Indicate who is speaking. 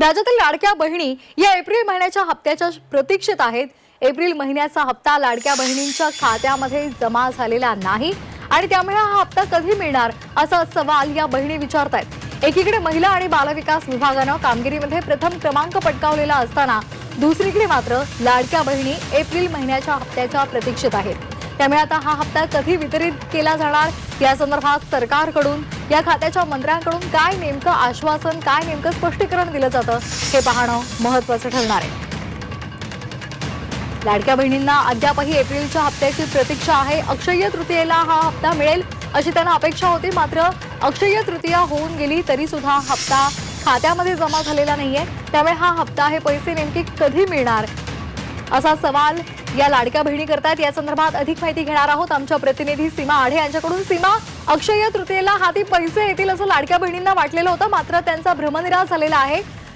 Speaker 1: राज्यातील लाडक्या बहिणी या एप्रिल महिन्याच्या हप्त्याच्या प्रतीक्षेत आहेत। एप्रिल महिन्याचा हप्ता लाडक्या बहिणींच्या खात्यामध्ये जमा झालेला नाही आणि त्यामुळे हा हप्ता कधी मिळणार असा सवाल या बहिणी विचारतायत। एकीकडे महिला आणि बालविकास विभागाने कामगिरीमध्ये प्रथम क्रमांक पटकावलेला असताना दुसरीकडे मात्र लाडक्या बहिणी एप्रिल महिन्याच्या हप्त्याच्या प्रतीक्षेत आहेत। त्यामुळे आता हा हप्ता कधी वितरित केला जाणार या संदर्भात सरकारकडून या खात्याच्या मंत्र्यांकडून काय नेमकं आश्वासन, काय नेमकं स्पष्टीकरण दिलं जातं हे पाहणं महत्त्वाचं ठरणार आहे। लाडक्या बहिणींना अद्यापही एप्रिलच्या हप्त्याची प्रतीक्षा आहे। अक्षय्य तृतीयेला हा हप्ता मिळेल अशी त्यांना अपेक्षा होती, मात्र अक्षय्य तृतीया होऊन गेली तरी सुद्धा हप्ता खात्यामध्ये जमा झालेला नाहीये। त्यामुळे हा हप्ता, हे पैसे नेमके कधी मिळणार असा सवाल या लाडक्या बहिणी करतात। या संदर्भात अधिक माहिती घेणार आहोत आमच्या प्रतिनिधी सीमा आढे यांच्याकडून। सीमा, अक्षय्य तृतीयेला हाती पैसे येतील असं लाडक्या बहिणींना वाटलेलं होतं, मात्र त्यांचा भ्रमनिरास झालेला आहे।